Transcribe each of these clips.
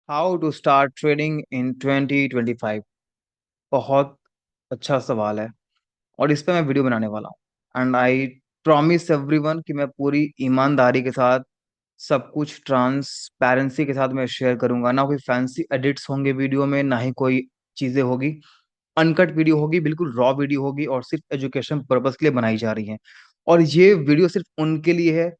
How to start trading in 2025। बहुत अच्छा सवाल है और इस पे मैं वीडियो बनाने वाला हूँ एंड आई प्रॉमिस एवरीवन कि मैं पूरी ईमानदारी के साथ सब कुछ ट्रांसपेरेंसी के साथ मैं शेयर करूंगा। ना कोई फैंसी एडिट्स होंगे वीडियो में, ना ही कोई चीजें होगी। अनकट वीडियो होगी, बिल्कुल रॉ वीडियो होगी और सिर्फ एजुकेशन पर्पस के लिए बनाई जा रही है। और ये वीडियो सिर्फ उनके लिए है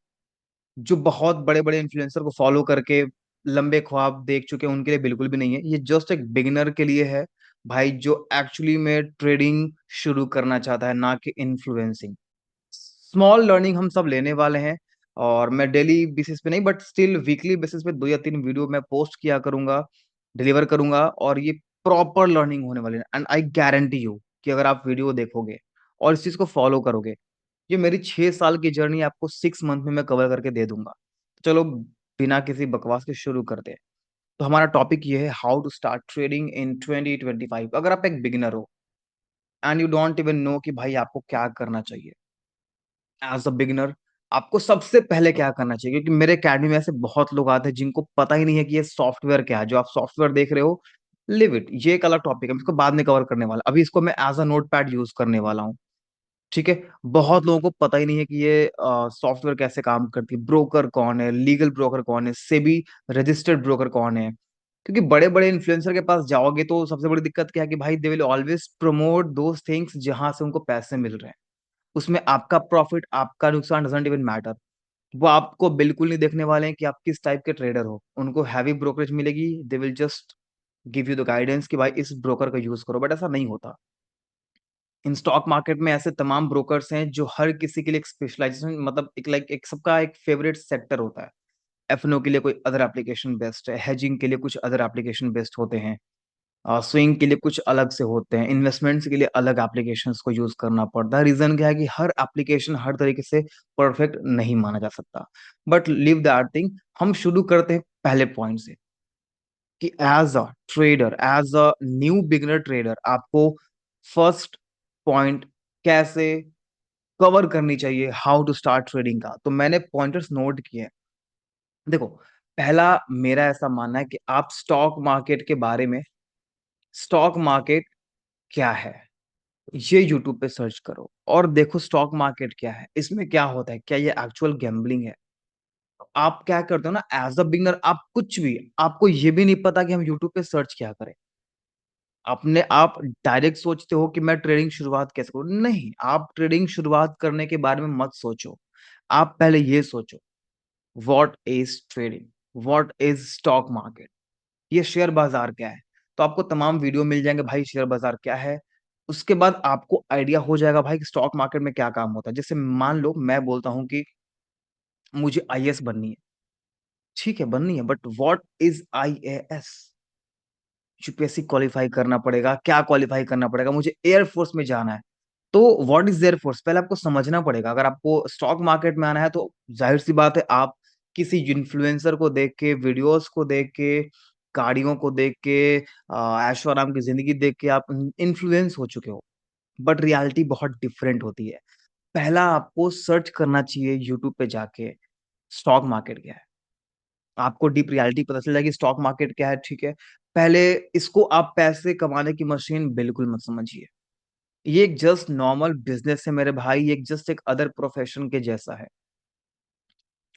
जो बहुत बड़े बड़े इन्फ्लुएंसर को फॉलो करके लंबे ख्वाब देख चुके हैं। उनके लिए बिल्कुल भी नहीं है, ये जस्ट एक बिगिनर के लिए है भाई, जो एक्चुअली में ट्रेडिंग शुरू करना चाहता है, ना कि इन्फ्लुएंसिंग। स्मॉल लर्निंग हम सब लेने वाले हैं और मैं डेली बेसिस पे नहीं बट स्टिल वीकली बेसिस पे 2 या 3 वीडियो मैं पोस्ट किया करूंगा, डिलीवर करूंगा। और ये प्रॉपर लर्निंग होने वाली है एंड आई गारंटी यू कि अगर आप वीडियो देखोगे और इस चीज को फॉलो करोगे, ये मेरी 6 साल की जर्नी आपको 6 मंथ में मैं कवर करके दे दूंगा। चलो बिना किसी बकवास के शुरू करते हैं। तो हमारा टॉपिक ये है, how to start trading in 2025। अगर आप एक बिगिनर हो and you don't even know कि भाई आपको क्या करना चाहिए एज अ बिगिनर, आपको सबसे पहले क्या करना चाहिए, क्योंकि मेरे अकेडमी में ऐसे बहुत लोग आते हैं जिनको पता ही नहीं है कि ये सॉफ्टवेयर क्या है। जो आप सॉफ्टवेयर देख रहे हो, लिव इट, ये एक अलग टॉपिक है, मैं इसको बाद में कवर करने वाला। अभी इसको मैं as a notepad use करने वाला हूँ। ठीक है। बहुत लोगों को पता ही नहीं है कि ये सॉफ्टवेयर कैसे काम करती है, ब्रोकर कौन है, लीगल ब्रोकर कौन है, सेबी रजिस्टर्ड ब्रोकर कौन है। क्योंकि बड़े बड़े इन्फ्लुएंसर के पास जाओगे तो सबसे बड़ी दिक्कत क्या है कि भाई they will always promote those things जहां से उनको पैसे मिल रहे हैं। उसमें आपका प्रॉफिट, आपका नुकसान डजंट इवन मैटर। वो आपको बिल्कुल नहीं देखने वाले हैं कि आप किस टाइप के ट्रेडर हो। उनको हैवी ब्रोकरेज मिलेगी, they will just give you the guidance कि भाई इस ब्रोकर का यूज करो, बट ऐसा नहीं होता। इन स्टॉक मार्केट में ऐसे तमाम ब्रोकर्स हैं जो हर किसी के लिए एक स्पेशलाइजेशन, मतलब एक लाइक एक सबका एक फेवरेट सेक्टर होता है। एफएनओ के लिए कोई अदर एप्लीकेशन बेस्ट है, हेजिंग के लिए कुछ अदर एप्लीकेशन बेस्ट होते हैं, स्विंग के लिए कुछ अलग से होते हैं, इन्वेस्टमेंट्स के लिए अलग एप्लीकेशंस को यूज करना पड़ता है। रीजन क्या है कि हर एप्लीकेशन हर तरीके से परफेक्ट नहीं माना जा सकता। बट लिव दैट थिंग, हम शुरू करते हैं पहले पॉइंट से कि as a trader, as a new beginner trader, आपको फर्स्ट पॉइंट कैसे कवर करनी चाहिए, हाउ टू स्टार्ट ट्रेडिंग का। तो मैंने पॉइंटर्स नोट किए हैं। देखो, पहला, मेरा ऐसा मानना है कि आप स्टॉक मार्केट के बारे में, स्टॉक मार्केट क्या है, ये यूट्यूब पे सर्च करो और देखो स्टॉक मार्केट क्या है, इसमें क्या होता है, क्या ये एक्चुअल गैम्बलिंग है। आप क्या करते हो ना, एज अ बिगनर आप कुछ भी, आपको ये भी नहीं पता कि हम यूट्यूब पे सर्च क्या करें। अपने आप डायरेक्ट सोचते हो कि मैं ट्रेडिंग शुरुआत कैसे करूं। नहीं, आप ट्रेडिंग शुरुआत करने के बारे में मत सोचो। आप पहले ये सोचो, what is trading, what is stock market, ये शेयर बाजार क्या है। तो आपको तमाम वीडियो मिल जाएंगे भाई, शेयर बाजार क्या है। उसके बाद आपको आइडिया हो जाएगा भाई कि स्टॉक मार्केट में क्या काम होता है। जैसे मान लो मैं बोलता हूं कि मुझे आईएएस बननी है। ठीक है, बननी है, but what is IAS. UPSC qualify करना पड़ेगा, क्या क्वालिफाई करना पड़ेगा, मुझे एयरफोर्स में जाना है। तो व्हाट इज एयरफोर्स पहले आपको समझना पड़ेगा। अगर आपको स्टॉक मार्केट में आना है तो जाहिर सी बात है, आप किसी इन्फ्लुएंसर को देख के, वीडियोस को देख के, गाड़ियों को देख के, ऐशो आराम की जिंदगी देख के आप इन्फ्लुएंस हो चुके हो। बट रियलिटी बहुत डिफरेंट होती है। पहला आपको सर्च करना चाहिए यूट्यूब पे जाके, स्टॉक मार्केट क्या है। आपको डीप रियलिटी पता चल जाएगी स्टॉक मार्केट क्या है। ठीक है, पहले इसको आप पैसे कमाने की मशीन बिल्कुल मत समझिए। ये एक जस्ट नॉर्मल बिजनेस है मेरे भाई, ये जस्ट एक अदर प्रोफेशन के जैसा है।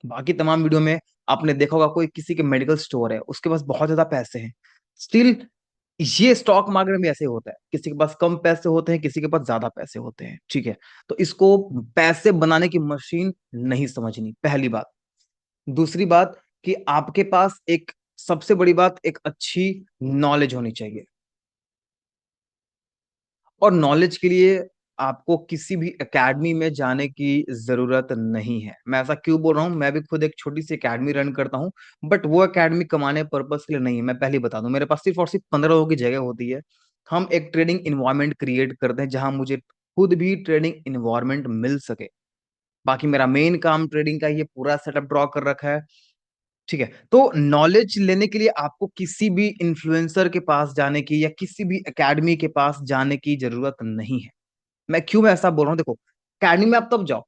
बाकी तमाम वीडियो में आपने देखा होगा, कोई किसी के मेडिकल स्टोर है, उसके पास बहुत ज्यादा पैसे हैं, स्टिल ये स्टॉक मार्केट में भी ऐसे होता है, किसी के पास कम पैसे होते हैं, किसी के पास ज्यादा पैसे होते हैं। ठीक है, तो इसको पैसे बनाने की मशीन नहीं समझनी, पहली बात। दूसरी बात कि आपके पास एक, सबसे बड़ी बात, एक अच्छी नॉलेज होनी चाहिए। और नॉलेज के लिए आपको किसी भी एकेडमी में जाने की जरूरत नहीं है। मैं ऐसा क्यों बोल रहा हूँ, मैं भी खुद एक छोटी सी एकेडमी रन करता हूँ, बट वो एकेडमी कमाने पर्पस के लिए नहीं है। मैं पहले ही बता दूं, मेरे पास सिर्फ और सिर्फ 15 लोगों की जगह होती है। हम एक ट्रेडिंग इन्वायरमेंट क्रिएट करते हैं जहां मुझे खुद भी ट्रेडिंग इन्वायरमेंट मिल सके। बाकी मेरा मेन काम ट्रेडिंग का, ये पूरा सेटअप ड्रॉ कर रखा है। ठीक है, तो नॉलेज लेने के लिए आपको किसी भी इन्फ्लुएंसर के पास जाने की या किसी भी एकेडमी के पास जाने की जरूरत नहीं है। मैं ऐसा बोल रहा हूँ, देखो अकेडमी में आप तब जाओ,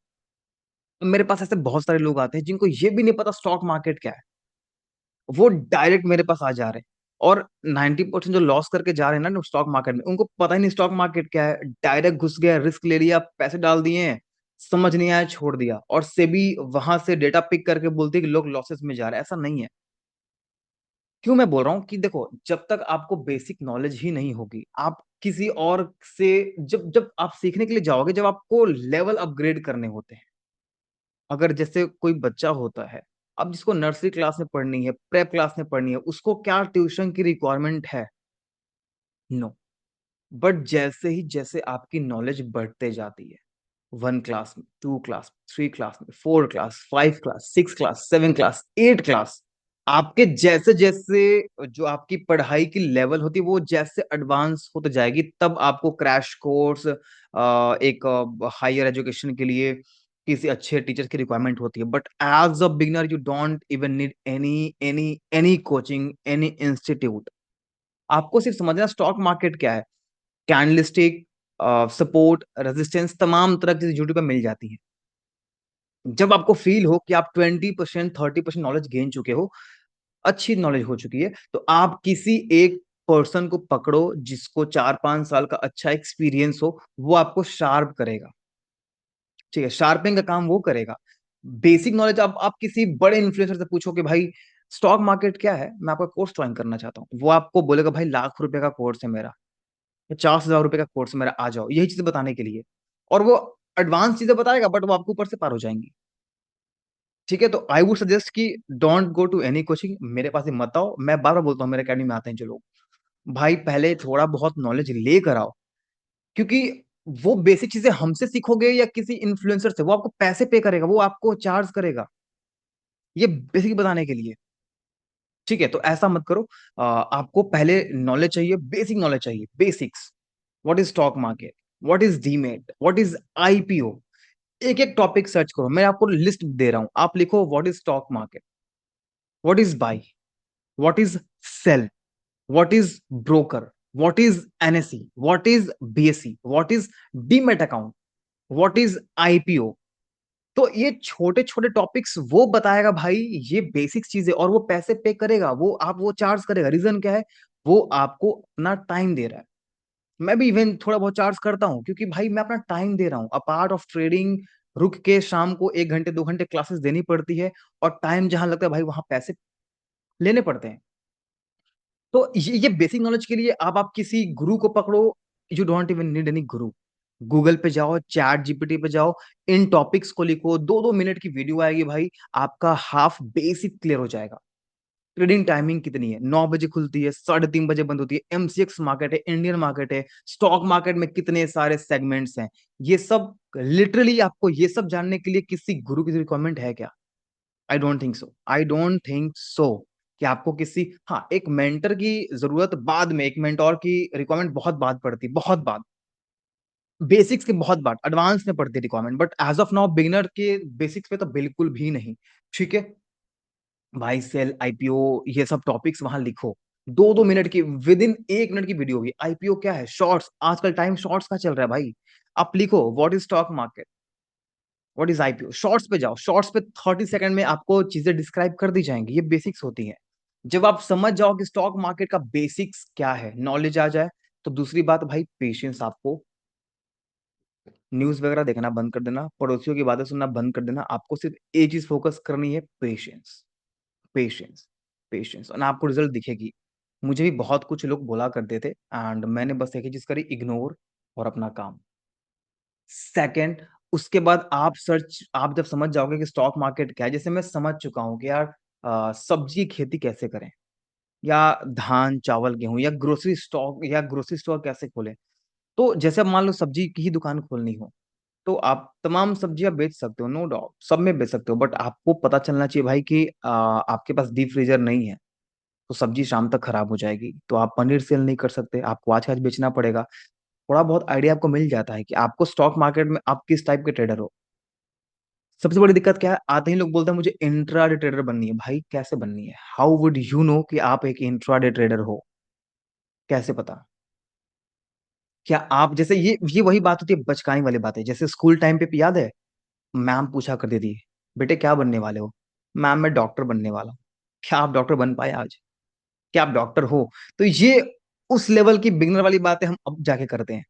तो मेरे पास ऐसे बहुत सारे लोग आते हैं जिनको ये भी नहीं पता स्टॉक मार्केट क्या है, वो डायरेक्ट मेरे पास आ जा रहे हैं। और 90% जो लॉस करके जा रहे हैं ना स्टॉक मार्केट में, उनको पता ही नहीं स्टॉक मार्केट क्या है, डायरेक्ट घुस गया, रिस्क ले लिया, पैसे डाल दिए, समझ नहीं आया, छोड़ दिया, और सेबी वहां से डेटा पिक करके बोलती है कि लोग लॉसेस में जा रहे हैं। ऐसा नहीं है। क्यों मैं बोल रहा हूँ कि देखो, जब तक आपको बेसिक नॉलेज ही नहीं होगी, आप किसी और से, जब जब आप सीखने के लिए जाओगे, जब आपको लेवल अपग्रेड करने होते हैं, अगर जैसे कोई बच्चा होता है, अब जिसको नर्सरी क्लास में पढ़नी है, प्रेप क्लास में पढ़नी है, उसको क्या ट्यूशन की रिक्वायरमेंट है? नो। बट जैसे ही जैसे आपकी नॉलेज बढ़ते जाती है, 1 क्लास में, 2 क्लास, 3 क्लास में, 4 class, 5 class, 6 class, 7 class, 8 class, आपके जैसे जैसे जो आपकी पढ़ाई की लेवल होती है वो जैसे एडवांस होते जाएगी, तब आपको क्रैश कोर्स, एक हायर एजुकेशन के लिए किसी अच्छे टीचर की रिक्वायरमेंट होती है। But as a beginner you don't even need any any any coaching, any institute. आपको सिर्फ समझना स्टॉक मार्केट क्या है। कैंडलस्टिक, सपोर्ट, रेजिस्टेंस, तमाम तरह की यूट्यूब पे मिल जाती है। जब आपको फील हो कि आप 20%, 30% नॉलेज गेन चुके हो, अच्छी नॉलेज हो चुकी है, तो आप किसी एक पर्सन को पकड़ो जिसको 4-5 साल का अच्छा एक्सपीरियंस हो, वो आपको शार्प करेगा। ठीक है, शार्पिंग का काम वो करेगा। बेसिक नॉलेज आप किसी बड़े इन्फ्लुएंसर से पूछो कि भाई स्टॉक मार्केट क्या है, मैं आपका कोर्स ज्वाइन करना चाहता हूँ, वो आपको बोलेगा भाई ₹1,00,000 का कोर्स है मेरा, 50,000 रुपए का कोर्स मेरा, आ जाओ, यही चीजें बताने के लिए। और वो एडवांस चीजें बताएगा, बट वो आपको ऊपर से पार हो जाएंगी। ठीक है, तो आई वुड सजेस्ट कि don't go to any coaching, मेरे पास ही मत आओ। मैं बार बार बोलता हूँ, मेरे अकेडमी में आते हैं जो लोग, भाई पहले थोड़ा बहुत नॉलेज लेकर आओ। क्योंकि वो बेसिक चीजें हमसे सीखोगे या किसी इन्फ्लुएंसर से, वो आपको पैसे पे करेगा, वो आपको चार्ज करेगा ये बेसिक बताने के लिए। ठीक है, तो ऐसा मत करो। आपको पहले नॉलेज चाहिए, बेसिक नॉलेज चाहिए, basics. What is stock market, what is demat, what is IPO. एक एक टॉपिक सर्च करो, मैं आपको लिस्ट दे रहा हूं, आप लिखो what is stock market, what is buy, what is sell, what is broker, what is NSE, what is BSE, what is demat account, what is IPO. तो ये छोटे छोटे टॉपिक्स वो बताएगा भाई, ये बेसिक चीज है, और वो पैसे पे करेगा, वो चार्ज करेगा। रीजन क्या है? वो आपको अपना टाइम दे रहा है। मैं भी इवन थोड़ा बहुत चार्ज करता हूँ, क्योंकि भाई मैं अपना टाइम दे रहा हूँ, अ पार्ट ऑफ ट्रेडिंग। रुक के शाम को 1 घंटे 2 घंटे क्लासेस देनी पड़ती है, और टाइम जहां लगता है भाई वहां पैसे लेने पड़ते हैं। तो ये बेसिक नॉलेज के लिए आप किसी गुरु को पकड़ो। You don't even need any Guru. Google पे जाओ, चैट जीपीटी पे जाओ, इन टॉपिक्स को लिखो, 2-2 मिनट की वीडियो आएगी भाई, आपका हाफ बेसिक क्लियर हो जाएगा। ट्रेडिंग टाइमिंग कितनी है? 9 बजे खुलती है, 3:30 बजे बंद होती है। एमसीएक्स मार्केट है, इंडियन मार्केट है, स्टॉक मार्केट में कितने सारे सेगमेंट्स हैं, ये सब लिटरली आपको ये सब जानने के लिए किसी गुरु की रिक्वायरमेंट है क्या? I don't think so, I don't think so. कि आपको किसी, हाँ, एक मेंटर की जरूरत बाद में, एक मेंटोर की रिक्वायरमेंट बहुत बाद पड़ती, बहुत बाद, बेसिक्स के बहुत बाद, एडवांस में पड़ती है requirement, but as of now beginner के बेसिक्स पे तो बिल्कुल भी नहीं। ठीक है, भाई सेल, आईपीओ, ये सब टॉपिक्स वहां लिखो। 2-2 मिनट की, विद इन 1 मिनट की वीडियो होगी। आईपीओ क्या है? शॉर्ट्स, आजकल टाइम शॉर्ट्स का चल रहा है भाई। आप लिखो what is stock market, what is IPO, shorts पे जाओ, शॉर्ट्स पे 30 सेकंड में आपको चीजें डिस्क्राइब कर दी जाएंगी, ये बेसिक्स होती है। जब आप समझ जाओ कि स्टॉक मार्केट का बेसिक्स क्या है, नॉलेज आ जाए, तो दूसरी बात भाई पेशेंस। आपको न्यूज वगैरह देखना बंद कर देना, पड़ोसियों की बातें सुनना बंद कर देना, आपको सिर्फ एक चीज फोकस करनी है, पेशेंस, पेशेंस, पेशेंस, और आपको रिजल्ट दिखेगी। मुझे भी बहुत कुछ लोग बोला करते थे, एंड मैंने बस एक ही चीज करी, इग्नोर, और अपना काम। सेकंड, उसके बाद आप जब समझ जाओगे कि स्टॉक मार्केट क्या है, जैसे मैं समझ चुका हूँ कि यार सब्जी की खेती कैसे करें, या धान चावल गेहूं, या ग्रोसरी स्टॉक, या ग्रोसरी स्टोर कैसे खोलें। तो जैसे अब मान लो सब्जी की ही दुकान खोलनी हो, तो आप तमाम सब्जियां बेच सकते हो, नो डाउट, सब में बेच सकते हो, बट आपको पता चलना चाहिए भाई कि आपके पास डीप फ्रीजर नहीं है, तो सब्जी शाम तक खराब हो जाएगी। तो आप पनीर सेल नहीं कर सकते, आपको आज आज बेचना पड़ेगा। थोड़ा बहुत आइडिया आपको मिल जाता है कि आपको स्टॉक मार्केट में आप किस टाइप के ट्रेडर हो। सबसे बड़ी दिक्कत क्या है? आते ही लोग बोलते हैं मुझे इंट्राडे ट्रेडर बननी है। भाई कैसे बननी है? हाउ वुड यू नो कि आप एक इंट्राडे ट्रेडर हो? कैसे पता? क्या आप, जैसे ये वही बात होती है, बचकाने वाली बात है। जैसे स्कूल टाइम पे याद है, मैम पूछा करती थी, बेटे क्या बनने वाले हो? मैम मैं डॉक्टर बनने वाला हूँ। क्या आप डॉक्टर बन पाए आज? कि आप डॉक्टर हो। तो ये उस लेवल की बिगनर वाली बातें हम अब जाके करते हैं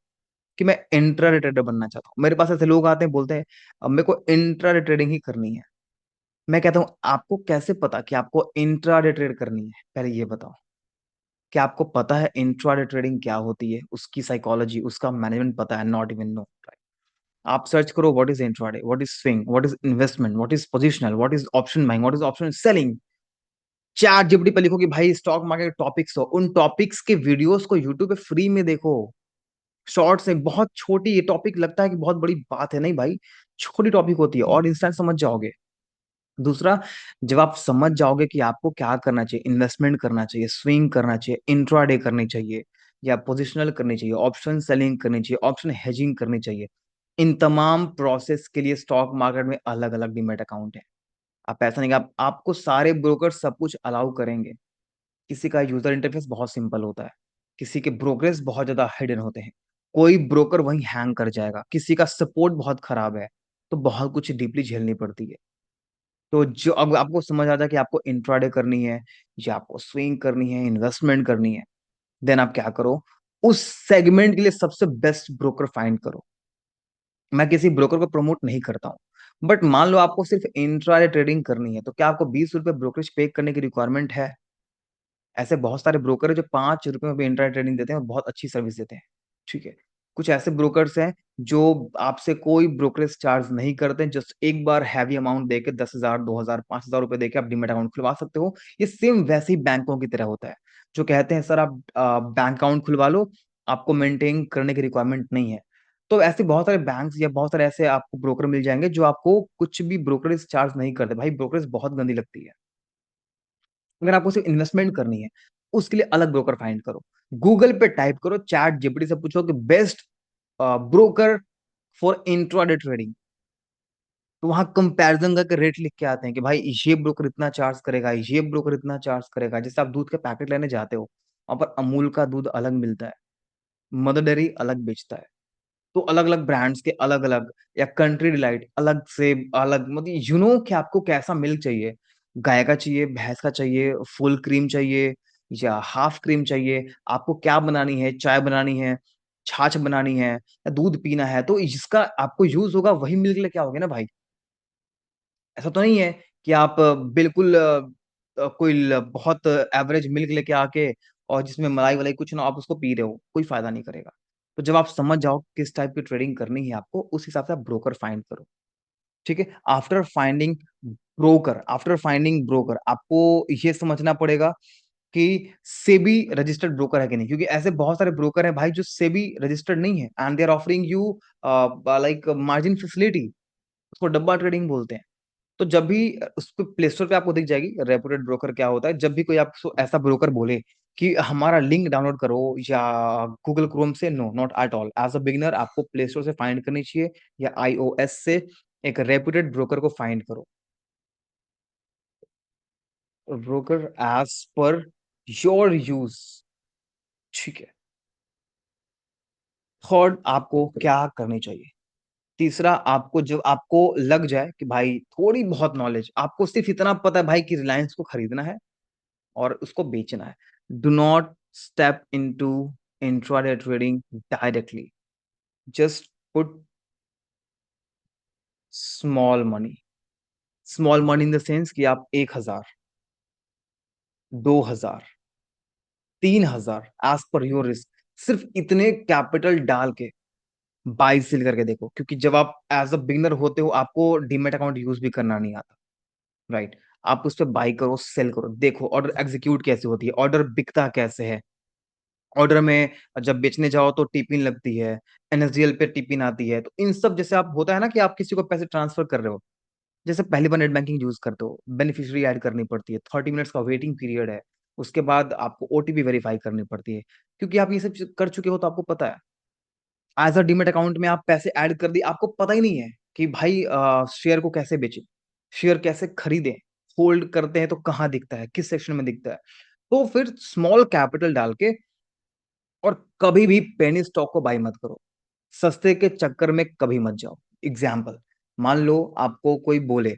कि मैं इंट्राडे ट्रेडर बनना चाहता हूँ। मेरे पास ऐसे लोग आते हैं, बोलते हैं अब मेरे को इंट्राडे ट्रेडिंग ही करनी है। मैं कहता हूँ आपको कैसे पता कि आपको इंट्राडे ट्रेड करनी है, पहले ये बताओ। क्या आपको पता है इंट्राडे ट्रेडिंग क्या होती है, उसकी साइकोलॉजी, उसका मैनेजमेंट पता है? Not even know. आप सर्च करो what is intraday, what is swing, what is investment, what is positional, what is option buying, what is option selling. Chat GPT पे लिखो कि भाई स्टॉक मार्केट टॉपिक्स हो, उन टॉपिक्स के वीडियोस को यूट्यूब पे फ्री में देखो। शॉर्ट्स है, बहुत छोटी ये टॉपिक, लगता है कि बहुत बड़ी बात है, नहीं भाई, छोटी टॉपिक होती है और इंस्टेंट समझ जाओगे। दूसरा, जब आप समझ जाओगे कि आपको क्या करना चाहिए, इन्वेस्टमेंट करना चाहिए, स्विंग करना चाहिए, इंट्राडे करनी चाहिए, या पोजिशनल करनी चाहिए, ऑप्शन सेलिंग करनी चाहिए, ऑप्शन हेजिंग करनी चाहिए, इन तमाम प्रोसेस के लिए स्टॉक मार्केट में अलग अलग डीमैट अकाउंट है। आप ऐसा नहीं कि आपको सारे ब्रोकर सब कुछ अलाउ करेंगे। किसी का यूजर इंटरफेस बहुत सिंपल होता है, किसी के ब्रोकरेज बहुत ज्यादा हिडन होते हैं, कोई ब्रोकर वहीं हैंग कर जाएगा, किसी का सपोर्ट बहुत खराब है, तो बहुत कुछ डीपली झेलनी पड़ती है। तो जो अब आपको समझ आ जाए कि आपको इंट्राडे करनी है या आपको स्विंग करनी है, इन्वेस्टमेंट करनी है, देन आप क्या करो, उस सेगमेंट के लिए सबसे बेस्ट ब्रोकर फाइंड करो। मैं किसी ब्रोकर को प्रमोट नहीं करता हूँ, बट मान लो आपको सिर्फ इंट्राडे ट्रेडिंग करनी है, तो क्या आपको 20 रुपए ब्रोकरेज पे करने की रिक्वायरमेंट है? ऐसे बहुत सारे ब्रोकर है जो 5 रुपए में भी इंट्राडे ट्रेडिंग देते हैं और बहुत अच्छी सर्विस देते हैं। ठीक है। कुछ ऐसे ब्रोकर्स हैं जो आपसे कोई ब्रोकरेज चार्ज नहीं करते, जस्ट एक बार हैवी अमाउंट देके 10,000, 2,000, 5,000 रुपए देके आप डीमेट अकाउंट खुलवा सकते हो। ये सेम वैसे ही बैंकों की तरह होता है, जो कहते हैं सर आप बैंक अकाउंट खुलवा लो, आपको मेंटेन करने की रिक्वायरमेंट नहीं है। तो ऐसे बहुत सारे बैंक्स या बहुत सारे ऐसे आपको ब्रोकर मिल जाएंगे जो आपको कुछ भी ब्रोकरेज चार्ज नहीं करते। भाई ब्रोकरेज बहुत गंदी लगती है। अगर आपको सिर्फ इन्वेस्टमेंट करनी है, उसके लिए अलग ब्रोकर फाइंड करो। गूगल पे टाइप करो, चैट जीपीटी से पूछो कि best broker for intraday trading, तो वहां कंपैरिजन करके रेट लिख के आते हैं कि भाई ये ब्रोकर इतना चार्ज करेगा, ये ब्रोकर इतना चार्ज करेगा। जैसे आप दूध के पैकेट लेने जाते हो, वहां पर अमूल का दूध अलग मिलता है, मदर डेयरी अलग बेचता है, तो अलग अलग ब्रांड्स के अलग अलग, या कंट्री डिलाइट अलग से अलग, मतलब कि आपको कैसा मिल्क चाहिए, गाय का चाहिए, भैंस का चाहिए, फुल क्रीम चाहिए या हाफ क्रीम चाहिए, आपको क्या बनानी है, चाय बनानी है, छाछ बनानी है, या दूध पीना है, तो जिसका आपको यूज होगा वही मिल्क लेके आओगे ना भाई। ऐसा तो नहीं है कि आप बिल्कुल कोई बहुत एवरेज मिल्क लेके आके और जिसमें मलाई वलाई कुछ ना, आप उसको पी रहे हो, कोई फायदा नहीं करेगा। तो जब आप समझ जाओ किस टाइप की ट्रेडिंग करनी है आपको, उस हिसाब से आप ब्रोकर फाइंड करो। ठीक है। आफ्टर फाइंडिंग ब्रोकर आपको ये समझना पड़ेगा कि सेबी रजिस्टर्ड ब्रोकर है कि नहीं, क्योंकि ऐसे बहुत सारे ब्रोकर हैं भाई जो सेबी रजिस्टर्ड नहीं है and they are offering you like margin facility, उसको डब्बा ट्रेडिंग बोलते हैं। तो जब भी उस पे प्ले स्टोर पे आपको दिख जाएगी रेपुटेड ब्रोकर क्या होता है, जब भी कोई आपको ऐसा ब्रोकर बोले कि हमारा लिंक डाउनलोड करो या गूगल क्रोम से, no not at all. As a beginner आपको प्ले स्टोर से फाइंड करनी चाहिए या आईओएस से एक रेपुटेड ब्रोकर को फाइंड करो, broker as per your use. ठीक है। थर्ड, आपको क्या करनी चाहिए? तीसरा, आपको जब आपको लग जाए कि भाई थोड़ी बहुत नॉलेज, आपको सिर्फ इतना पता है भाई कि रिलायंस को खरीदना है और उसको बेचना है, do not step into intraday trading directly. Just put small money, small money in the sense कि आप 1,000, 2,000, 3,000, एज पर योर रिस्क, सिर्फ इतने कैपिटल डाल के बाई सेल करके देखो। क्योंकि जब आप एज अ बिगनर होते हो, आपको डीमेट अकाउंट यूज भी करना नहीं आता, राइट? आप उस पर बाई करो, सेल करो, देखो ऑर्डर एग्जीक्यूट कैसे होती है, ऑर्डर बिकता कैसे है। ऑर्डर में जब बेचने जाओ तो टिपिन लगती है, एनएसडीएल पे टिपिन आती है, तो इन सब जैसे आप होता है ना कि आप किसी को पैसे ट्रांसफर कर रहे हो, जैसे पहली बार नेट बैंकिंग यूज करते हो, बेनिफिशियरी ऐड करनी पड़ती है, 30 मिनट्स का वेटिंग पीरियड है, उसके बाद आपको ओटीपी वेरीफाई करनी पड़ती है। क्योंकि आप ये सब कर चुके हो तो आपको पता है। एज अ डीमेट अकाउंट में आप पैसे ऐड कर दिए, आपको पता ही नहीं है कि भाई शेयर को कैसे बेचे, शेयर कैसे खरीदें, होल्ड करते हैं तो कहाँ दिखता है, किस सेक्शन में दिखता है। तो फिर स्मॉल कैपिटल डाल के, और कभी भी पेनी स्टॉक को बाई मत करो, सस्ते के चक्कर में कभी मत जाओ। एग्जाम्पल, मान लो आपको कोई बोले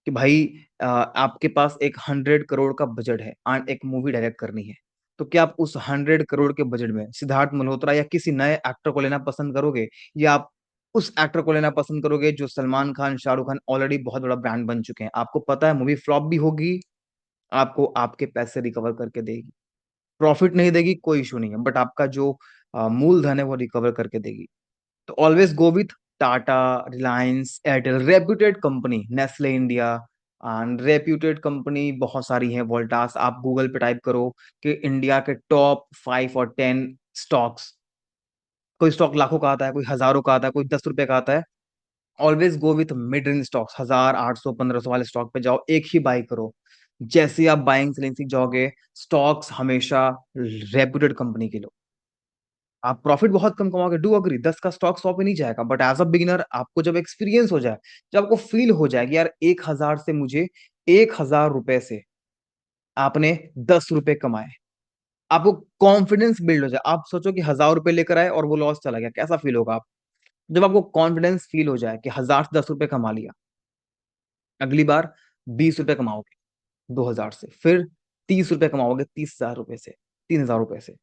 कि भाई आपके पास एक 100 करोड़ का बजट है और एक मूवी डायरेक्ट करनी है, तो क्या आप उस 100 करोड़ के बजट में सिद्धार्थ मल्होत्रा या किसी नए एक्टर को लेना पसंद करोगे, या आप उस एक्टर को लेना पसंद करोगे जो सलमान खान, शाहरुख खान ऑलरेडी बहुत बड़ा ब्रांड बन चुके हैं, आपको पता है मूवी फ्लॉप भी होगी, आपको आपके पैसे रिकवर करके देगी, प्रॉफिट नहीं देगी कोई इशू नहीं है, बट आपका जो मूलधन है वो रिकवर करके देगी। तो always go with Tata, Reliance, Airtel, reputed company, Nestle India, and reputed company बहुत सारी हैं, वोल्टास, आप गूगल पे टाइप करो कि इंडिया के टॉप 5 और 10 स्टॉक्स, कोई स्टॉक लाखों का आता है, कोई हजारों का आता है, कोई 10 रुपए का आता है। Always go with mid range stocks, 1000, 800, 1500 वाले स्टॉक पे जाओ, एक ही बाई करो। जैसे ही आप बाइंग सेलिंग सीख जाओगे, स्टॉक्स हमेशा रेप्यूटेड कंपनी के लो, आप प्रॉफिट बहुत कम कमाओगे, डू अग्री, 10 का स्टॉक 100 पे नहीं जाएगा, बट एज अ बिगिनर आपको जब एक्सपीरियंस हो जाए, जब आपको फील हो जाए कि यार 1,000 से मुझे 1,000 रुपए से आपने 10 रुपए कमाए, आपको कॉन्फिडेंस बिल्ड हो जाए, आप सोचो कि 1,000 रुपए लेकर आए और वो लॉस चला गया, कैसा फील होगा आप? जब आपको कॉन्फिडेंस फील हो जाए कि 1,000 से 10 रुपए कमा लिया, अगली बार 20 रुपए कमाओगे 2,000 से, फिर 30 रुपए कमाओगे 30,000 रुपए से, 3,000 रुपए से,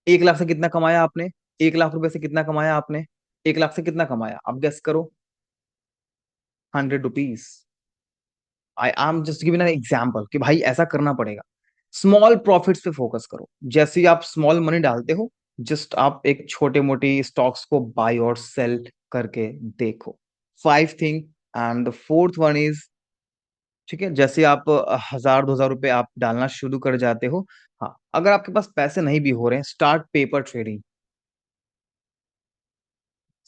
1 लाख से कितना कमाया आपने? 1 लाख रुपए से कितना कमाया आपने? 1 लाख से कितना कमाया आप गेस करो? 100 rupees. I am just giving an example कि भाई ऐसा करना पड़ेगा। स्मॉल प्रॉफिट्स पे फोकस करो, जैसे ही आप स्मॉल मनी डालते हो, जस्ट आप एक छोटे मोटे स्टॉक्स को बाय और सेल करके देखो। 5 thing, and the fourth one is, ठीक है, जैसे आप 1,000 2,000 रुपए आप डालना शुरू कर जाते हो, हाँ, अगर आपके पास पैसे नहीं भी हो रहे हैं, स्टार्ट पेपर ट्रेडिंग।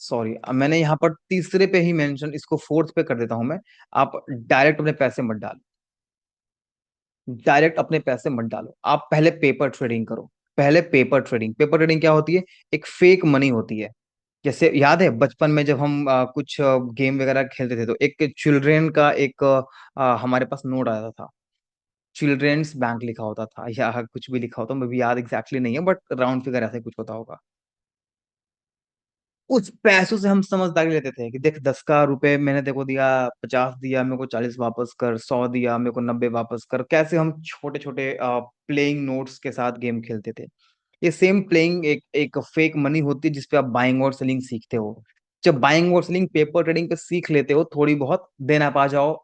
सॉरी, मैंने यहाँ पर तीसरे पे ही मेंशन, इसको फोर्थ पे कर देता हूं मैं। आप डायरेक्ट अपने पैसे मत डालो, डायरेक्ट अपने पैसे मत डालो, आप पहले पेपर ट्रेडिंग करो। पहले पेपर ट्रेडिंग, पेपर ट्रेडिंग क्या होती है? एक फेक मनी होती है। जैसे याद है बचपन में जब हम कुछ गेम वगैरह खेलते थे, तो एक चिल्ड्रेन का एक हमारे पास नोट आता था, चिल्ड्रेन्स बैंक लिखा होता था या कुछ भी लिखा होता, मुझे याद एग्जैक्टली नहीं है, बट राउंड फिगर ऐसे कुछ होता होगा। उस पैसों से हम समझदारी लेते थे कि देख, 10 का रुपए मैंने देखो दिया, 50 दिया मेरे को, 40 वापस कर, 100 दिया मेरे को, 90 वापस कर, कैसे हम छोटे छोटे प्लेइंग नोट्स के साथ गेम खेलते थे। ये सेम प्लेइंग एक एक फेक मनी होती है जिसपे आप बाइंग और सेलिंग सीखते हो। जब बाइंग और सेलिंग पेपर ट्रेडिंग पे सीख लेते हो, थोड़ी बहुत देन आप आ जाओ,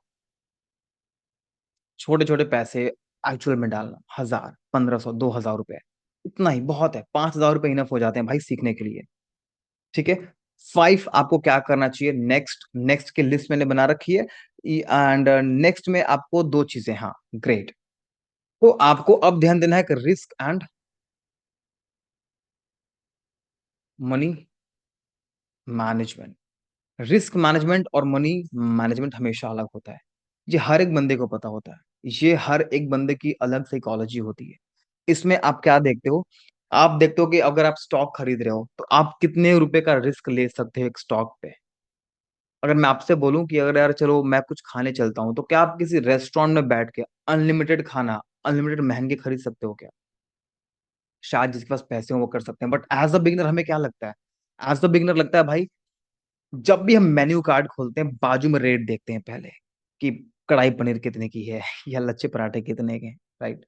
छोटे छोटे पैसे एक्चुअल में डालना, 1,000, 1,500, 2,000 रुपए, इतना ही बहुत है, 5,000 रुपए इनफ हो जाते हैं भाई सीखने के लिए। ठीक है। 5 आपको क्या करना चाहिए, नेक्स्ट नेक्स्ट की लिस्ट मैंने बना रखी है, एंड नेक्स्ट में आपको दो चीजें, हाँ, ग्रेट। तो आपको अब ध्यान देना है कि risk and money management. Risk management और मनी मैनेजमेंट हमेशा अलग होता है, ये हर एक बंदे को पता होता है, ये हर एक बंदे की अलग साइकोलॉजी होती है। इसमें आप क्या देखते हो? आप देखते हो कि अगर आप स्टॉक खरीद रहे हो, तो आप कितने रुपए का रिस्क ले सकते हो एक स्टॉक पे। अगर मैं आपसे बोलूं कि अगर यार चलो मैं कुछ खाने चलता हूँ, तो क्या आप किसी रेस्टोरेंट में बैठ के अनलिमिटेड खाना, अनलिमिटेड महंगे खरीद सकते हो क्या? शायद जिसके पास पैसे हो वो कर सकते हैं, बट एज अ बिगिनर हमें क्या लगता है? एज अ बिगिनर लगता है भाई, जब भी हम मेन्यू कार्ड खोलते हैं, बाजू में रेट देखते हैं पहले, कि कढ़ाई पनीर कितने की है या लच्छे पराठे कितने के हैं, राइट?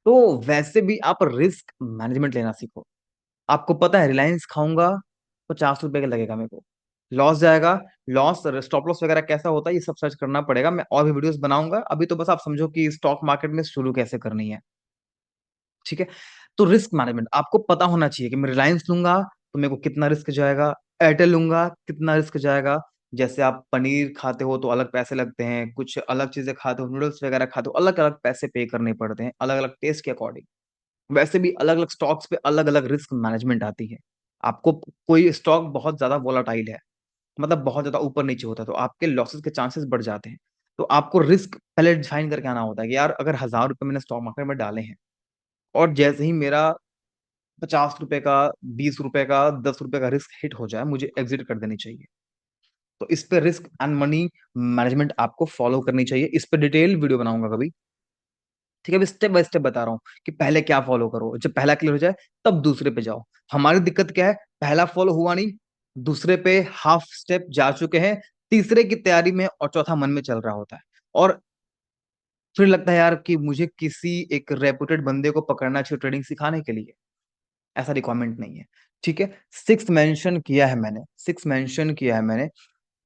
तो वैसे भी आप रिस्क मैनेजमेंट लेना सीखो। आपको पता है रिलायंस खाऊंगा, 50 रुपए का लगेगा मेरे को, लॉस जाएगा, लॉस, स्टॉप लॉस वगैरह कैसा होता है ये सब सर्च करना पड़ेगा, मैं और भी वीडियोस बनाऊंगा, अभी तो बस आप समझो कि स्टॉक मार्केट में शुरू कैसे करनी है। ठीक है। तो रिस्क मैनेजमेंट आपको पता होना चाहिए कि मैं रिलायंस लूंगा तो मेरे को कितना रिस्क जाएगा, एयरटेल लूंगा कितना रिस्क जाएगा। जैसे आप पनीर खाते हो तो अलग पैसे लगते हैं, कुछ अलग चीजें खाते हो, नूडल्स वगैरह खाते हो, अलग अलग पैसे पे करने पड़ते हैं, अलग अलग टेस्ट के अकॉर्डिंग। वैसे भी अलग अलग स्टॉक्स पे अलग अलग रिस्क मैनेजमेंट आती है। आपको कोई स्टॉक बहुत ज्यादा वोलाटाइल है, मतलब बहुत ज्यादा ऊपर नीचे होता है, तो आपके लॉसेस के चांसेस बढ़ जाते हैं। तो आपको रिस्क पहले डिफाइन करके आना होता है कि यार अगर 1,000 रुपए मैंने स्टॉक मार्केट में डाले हैं, और जैसे ही मेरा 50 रुपए का, 20 रुपए का, 10 रुपए का रिस्क हिट हो जाए, मुझे एग्जिट कर देनी चाहिए। तो इस पे रिस्क एंड मनी मैनेजमेंट आपको फॉलो करनी चाहिए, इस पे डिटेल वीडियो बनाऊंगा कभी। ठीक है, अभी स्टेप बाय स्टेप बता रहा हूँ कि पहले क्या फॉलो करो, जब पहला क्लियर हो जाए तब दूसरे पे जाओ। हमारी दिक्कत क्या है, पहला फॉलो हुआ नहीं, दूसरे पे हाफ स्टेप जा चुके हैं, तीसरे की तैयारी में और चौथा मन में चल रहा होता है। और फिर लगता है यार कि मुझे किसी एक रेपुटेड बंदे को पकड़ना चाहिए ट्रेडिंग सिखाने के लिए। ऐसा रिक्वायरमेंट नहीं है। ठीक है। सिक्स मेंशन किया है मैंने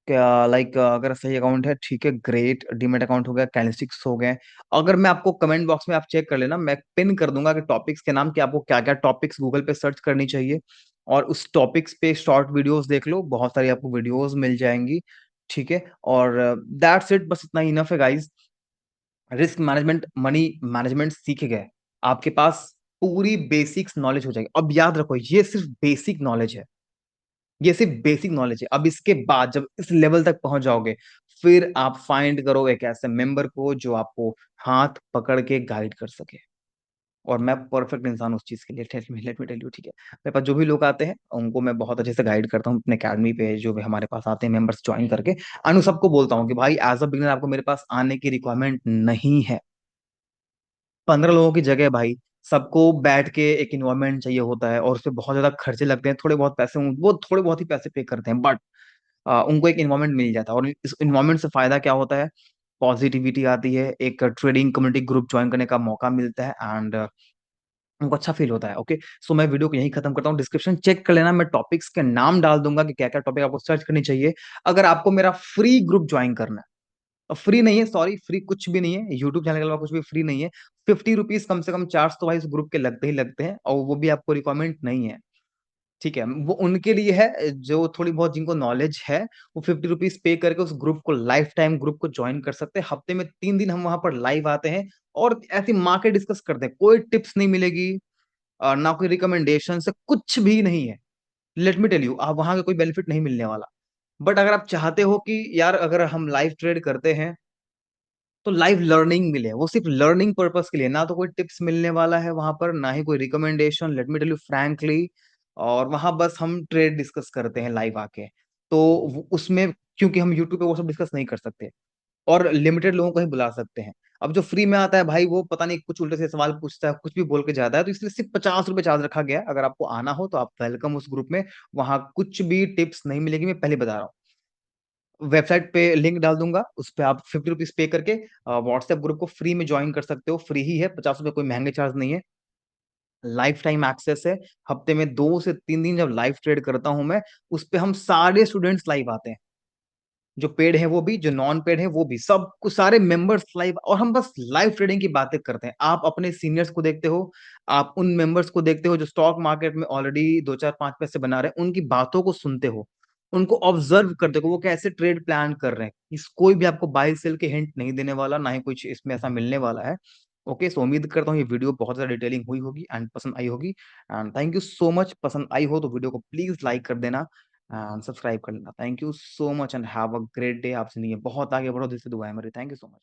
क्या, लाइक अगर सही अकाउंट है ठीक है, ग्रेट, डीमेट अकाउंट हो गया, कैंडलस्टिक्स हो गए। अगर मैं आपको कमेंट बॉक्स में आप चेक कर लेना, मैं पिन कर दूंगा कि टॉपिक्स के नाम, कि आपको क्या क्या टॉपिक्स गूगल पे सर्च करनी चाहिए, और उस टॉपिक्स पे शॉर्ट वीडियोस देख लो, बहुत सारी आपको वीडियोस मिल जाएंगी। ठीक है। और दैट्स इट, बस इतना इनफ है guys. Risk management, money management सीख गए, आपके पास पूरी बेसिक्स नॉलेज हो जाएगी। अब याद रखो, ये सिर्फ बेसिक नॉलेज है, ये सिर्फ बेसिक नॉलेज है। अब इसके बाद जब इस लेवल तक पहुंच जाओगे, फिर आप फाइंड करो एक ऐसे मेंबर को जो आपको हाथ पकड़ के गाइड कर सके। और मैं परफेक्ट इंसान उस चीज के लिए, लेट मी टेल यू। ठीक है, मेरे पास जो भी लोग आते हैं उनको मैं बहुत अच्छे से गाइड करता हूँ अपने अकेडमी पे, जो भी हमारे पास आते हैं मेंबर्स ज्वाइन करके। अनु सबको बोलता हूँ कि भाई एज अ बिगिनर आपको मेरे पास आने की रिक्वायरमेंट नहीं है। 15 लोगों की जगह भाई, सबको बैठ के एक इन्वायरमेंट चाहिए होता है, और उसपे बहुत ज्यादा खर्चे लगते हैं, थोड़े बहुत पैसे, वो थोड़े बहुत ही पैसे पे करते हैं, बट उनको एक इन्वायरमेंट मिल जाता है। और इस इन्वायरमेंट से फायदा क्या होता है, पॉजिटिविटी आती है, एक ट्रेडिंग कम्युनिटी ग्रुप ज्वाइन करने का मौका मिलता है, एंड उनको अच्छा फील होता है। ओके, सो मैं वीडियो को यहीं खत्म करता हूँ। डिस्क्रिप्शन चेक कर लेना, मैं टॉपिक्स के नाम डाल दूंगा कि क्या क्या टॉपिक आपको सर्च करनी चाहिए। अगर आपको मेरा फ्री ग्रुप ज्वाइन करना है, फ्री नहीं है, सॉरी, फ्री कुछ भी नहीं है, यूट्यूब चैनल के अलावा कुछ भी फ्री नहीं है। 50 रुपीज कम से कम चार्ज तो भाई इस ग्रुप के लगते ही लगते हैं, और वो भी आपको रिक्वायरमेंट नहीं है। ठीक है, वो उनके लिए है जो थोड़ी बहुत जिनको नॉलेज है, वो 50 रुपीज पे करके उस ग्रुप को, लाइफ टाइम ग्रुप को ज्वाइन कर सकते हैं। हफ्ते में 3 दिन हम वहां पर लाइव आते हैं, और ऐसी मार्केट डिस्कस करते हैं। कोई टिप्स नहीं मिलेगी, ना कोई रिकमेंडेशन से, कुछ भी नहीं है। लेट मी टेल यू, आप वहां का कोई बेनिफिट नहीं मिलने वाला। बट अगर आप चाहते हो कि यार अगर हम लाइव ट्रेड करते हैं तो लाइव लर्निंग मिले, वो सिर्फ लर्निंग पर्पस के लिए, ना तो कोई टिप्स मिलने वाला है वहां पर, ना ही कोई recommendation, let me tell you frankly. और वहां बस हम ट्रेड डिस्कस करते हैं लाइव आके। तो उसमें, क्योंकि हम यूट्यूब पे वो सब डिस्कस नहीं कर सकते, और लिमिटेड लोगों को ही बुला सकते हैं। अब जो फ्री में आता है भाई, वो पता नहीं कुछ उल्टे से सवाल पूछता है, कुछ भी बोल के जाता है, तो इसलिए सिर्फ 50 रुपए चार्ज रखा गया है। अगर आपको आना हो तो आप वेलकम उस ग्रुप में। वहां कुछ भी टिप्स नहीं मिलेगी, मैं पहले बता रहा हूँ। वेबसाइट पे लिंक डाल दूंगा, उस पर आप 50 रुपीज पे करके व्हाट्सएप ग्रुप को फ्री में ज्वाइन कर सकते हो। फ्री ही है, 50 रुपए, कोई महंगे चार्ज नहीं है। लाइफ टाइम एक्सेस है। हफ्ते में 2 से 3 दिन जब लाइव ट्रेड करता हूं मैं, उस पे हम सारे स्टूडेंट्स लाइव आते हैं, जो पेड है वो भी, जो नॉन पेड है वो भी, सब कुछ सारे मेंबर्स लाइव, और हम बस लाइव ट्रेडिंग की बातें करते हैं। आप अपने सीनियर्स को देखते हो, आप उन मेंबर्स को देखते हो जो स्टॉक मार्केट में ऑलरेडी 2 4 5 पैसे बना रहे हैं, उनकी बातों को सुनते हो, उनको ऑब्जर्व करते हो वो कैसे ट्रेड प्लान कर रहे हैं। कोई भी आपको बाय सेल के हिंट नहीं देने वाला, ना ही कुछ इसमें ऐसा मिलने वाला है। ओके, सो उम्मीद करता हूँ ये वीडियो बहुत ज्यादा डिटेलिंग हुई होगी एंड पसंद आई होगी। And thank you so much. पसंद आई हो तो वीडियो को प्लीज लाइक कर देना एंड सब्सक्राइब कर लेना। Thank you so much and have a great day. आप जिंदगी में बहुत आगे बढ़ो, दिल से दुआ है मेरी। Thank you so much.